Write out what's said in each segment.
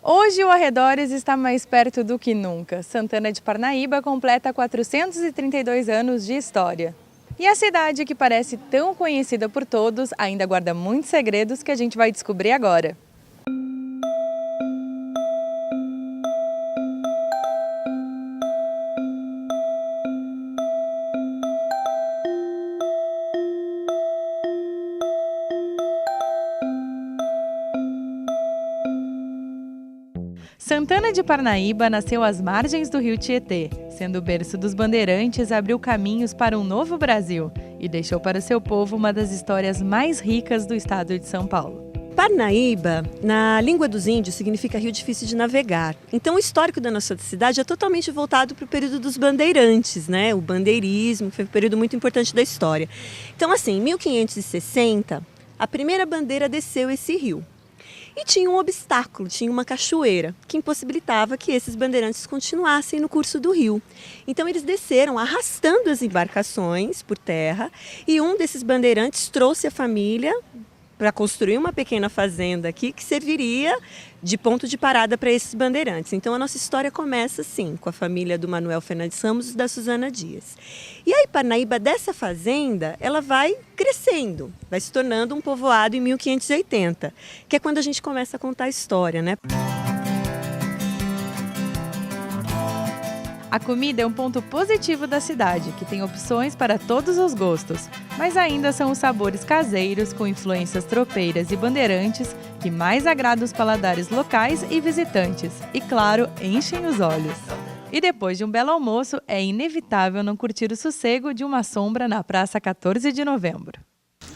Hoje o Arredores está mais perto do que nunca. Santana de Parnaíba completa 432 anos de história. E a cidade, que parece tão conhecida por todos, ainda guarda muitos segredos que a gente vai descobrir agora. Santana de Parnaíba nasceu às margens do rio Tietê. Sendo o berço dos bandeirantes, abriu caminhos para um novo Brasil e deixou para o seu povo uma das histórias mais ricas do estado de São Paulo. Parnaíba, na língua dos índios, significa rio difícil de navegar. Então, o histórico da nossa cidade é totalmente voltado para o período dos bandeirantes, né? O bandeirismo, que foi um período muito importante da história. Então, assim, em 1560, a primeira bandeira desceu esse rio. E tinha um obstáculo, tinha uma cachoeira, que impossibilitava que esses bandeirantes continuassem no curso do rio. Então eles desceram arrastando as embarcações por terra e um desses bandeirantes trouxe a família para construir uma pequena fazenda aqui que serviria de ponto de parada para esses bandeirantes. Então a nossa história começa assim, com a família do Manuel Fernandes Ramos e da Suzana Dias. E aí Parnaíba, dessa fazenda, ela vai crescendo, vai se tornando um povoado em 1580, que é quando a gente começa a contar a história, né? A comida é um ponto positivo da cidade, que tem opções para todos os gostos, mas ainda são os sabores caseiros, com influências tropeiras e bandeirantes, que mais agradam os paladares locais e visitantes, e claro, enchem os olhos. E depois de um belo almoço, é inevitável não curtir o sossego de uma sombra na Praça 14 de Novembro.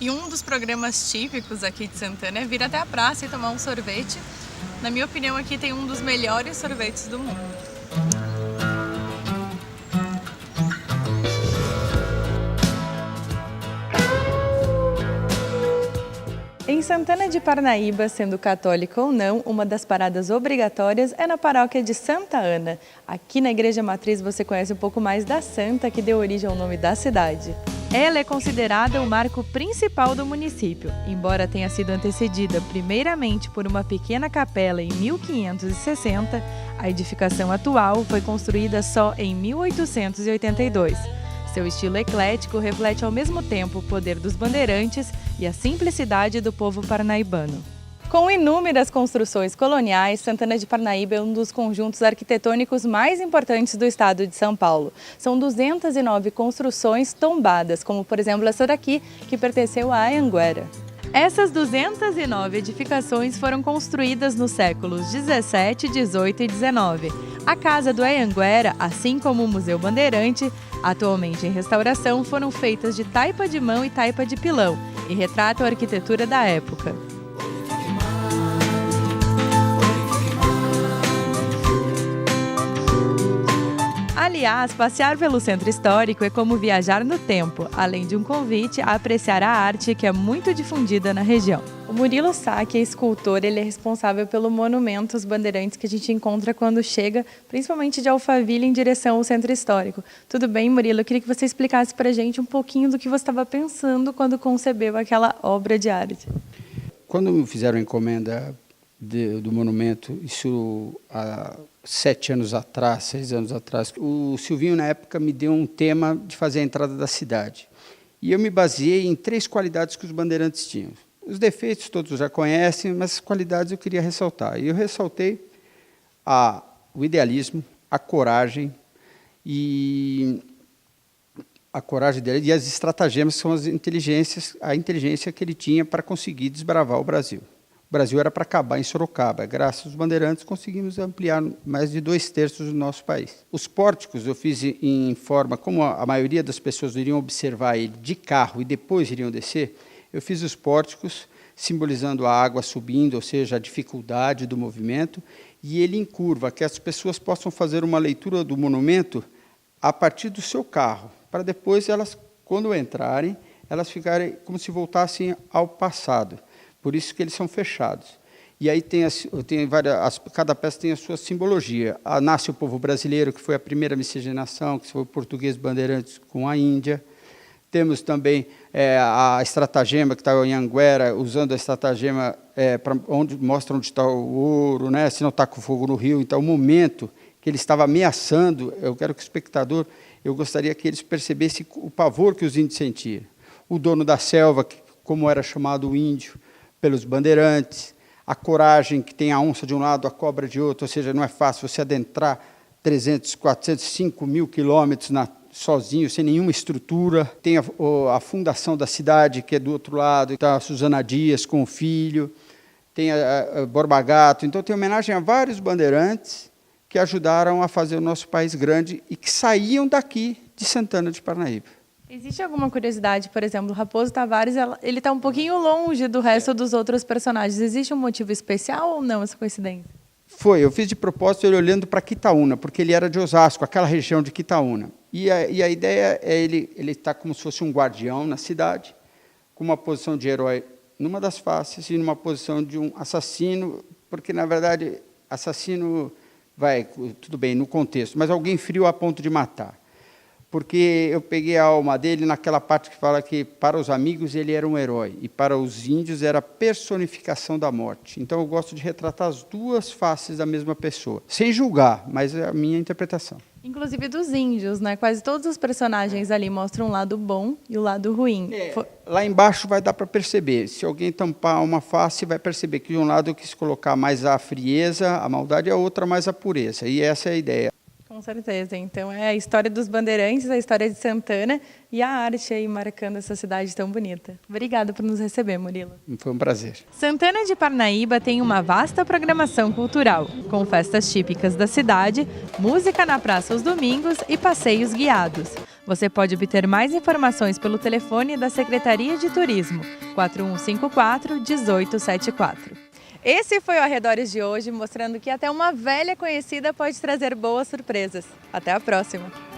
E um dos programas típicos aqui de Santana é vir até a praça e tomar um sorvete. Na minha opinião, aqui tem um dos melhores sorvetes do mundo. Em Santana de Parnaíba, sendo católica ou não, uma das paradas obrigatórias é na paróquia de Santa Ana. Aqui na Igreja Matriz você conhece um pouco mais da santa que deu origem ao nome da cidade. Ela é considerada o marco principal do município, embora tenha sido antecedida primeiramente por uma pequena capela em 1560, a edificação atual foi construída só em 1882. Seu estilo eclético reflete ao mesmo tempo o poder dos bandeirantes e a simplicidade do povo parnaibano. Com inúmeras construções coloniais, Santana de Parnaíba é um dos conjuntos arquitetônicos mais importantes do estado de São Paulo. São 209 construções tombadas, como por exemplo essa daqui, que pertenceu à Anhanguera. Essas 209 edificações foram construídas nos séculos 17, 18 e 19. A Casa do Anhanguera, assim como o Museu Bandeirante, atualmente em restauração, foram feitas de taipa de mão e taipa de pilão e retratam a arquitetura da época. Aliás, passear pelo centro histórico é como viajar no tempo, além de um convite a apreciar a arte que é muito difundida na região. O Murilo Sá, que é escultor, ele é responsável pelo monumento aos bandeirantes que a gente encontra quando chega, principalmente de Alphaville, em direção ao centro histórico. Tudo bem, Murilo? Eu queria que você explicasse para a gente um pouquinho do que você estava pensando quando concebeu aquela obra de arte. Quando me fizeram a encomenda do monumento, isso há 7 anos atrás, 6 anos atrás, o Silvinho, na época, me deu um tema de fazer a entrada da cidade. E eu me baseei em 3 qualidades que os bandeirantes tinham. Os defeitos todos já conhecem, mas as qualidades eu queria ressaltar. E eu ressaltei o idealismo, a coragem dele e as estratagemas, que são a inteligência que ele tinha para conseguir desbravar o Brasil. O Brasil era para acabar em Sorocaba. Graças aos bandeirantes, conseguimos ampliar mais de 2/3 do nosso país. Os pórticos eu fiz em forma, como a maioria das pessoas iriam observar ele de carro e depois iriam descer, eu fiz os pórticos simbolizando a água subindo, ou seja, a dificuldade do movimento, e ele em curva, que as pessoas possam fazer uma leitura do monumento a partir do seu carro, para depois elas, quando entrarem, elas ficarem como se voltassem ao passado. Por isso que eles são fechados. E aí cada peça tem a sua simbologia. Nasce o povo brasileiro, que foi a primeira miscigenação, que foi o português bandeirantes com a Índia. Temos também a estratagema que está em Anguera, usando a estratagema mostra onde está o ouro, né? Se não está com fogo no rio. Então, o momento que ele estava ameaçando, eu quero que o espectador, eu gostaria que eles percebessem o pavor que os índios sentiam. O dono da selva, como era chamado o índio pelos bandeirantes, a coragem que tem a onça de um lado, a cobra de outro, ou seja, não é fácil você adentrar 300, 400, 5 mil quilômetros sozinho, sem nenhuma estrutura. Tem a fundação da cidade, que é do outro lado, está a Susana Dias com o filho, tem a Borba Gato. Então, tem homenagem a vários bandeirantes que ajudaram a fazer o nosso país grande e que saíam daqui de Santana de Parnaíba. Existe alguma curiosidade, por exemplo, o Raposo Tavares, ele está um pouquinho longe do resto dos outros personagens. Existe um motivo especial ou não essa coincidência? Eu fiz de propósito ele olhando para Quitaúna, porque ele era de Osasco, aquela região de Quitaúna. E a ideia é ele estar como se fosse um guardião na cidade, com uma posição de herói numa das faces e numa posição de um assassino, porque, na verdade, assassino tudo bem, no contexto, mas alguém frio a ponto de matar. Porque eu peguei a alma dele naquela parte que fala que, para os amigos, ele era um herói, e para os índios era a personificação da morte. Então, eu gosto de retratar as duas faces da mesma pessoa, sem julgar, mas é a minha interpretação. Inclusive dos índios, né? Quase todos os personagens ali mostram o lado bom e o lado ruim. Lá embaixo vai dar para perceber. Se alguém tampar uma face, vai perceber que de um lado eu quis colocar mais a frieza, a maldade, e a outra mais a pureza. E essa é a ideia. Com certeza. Então, é a história dos bandeirantes, a história de Santana e a arte aí marcando essa cidade tão bonita. Obrigada por nos receber, Murilo. Foi um prazer. Santana de Parnaíba tem uma vasta programação cultural, com festas típicas da cidade, música na praça aos domingos e passeios guiados. Você pode obter mais informações pelo telefone da Secretaria de Turismo, 4154-1874. Esse foi o Arredores de hoje, mostrando que até uma velha conhecida pode trazer boas surpresas. Até a próxima!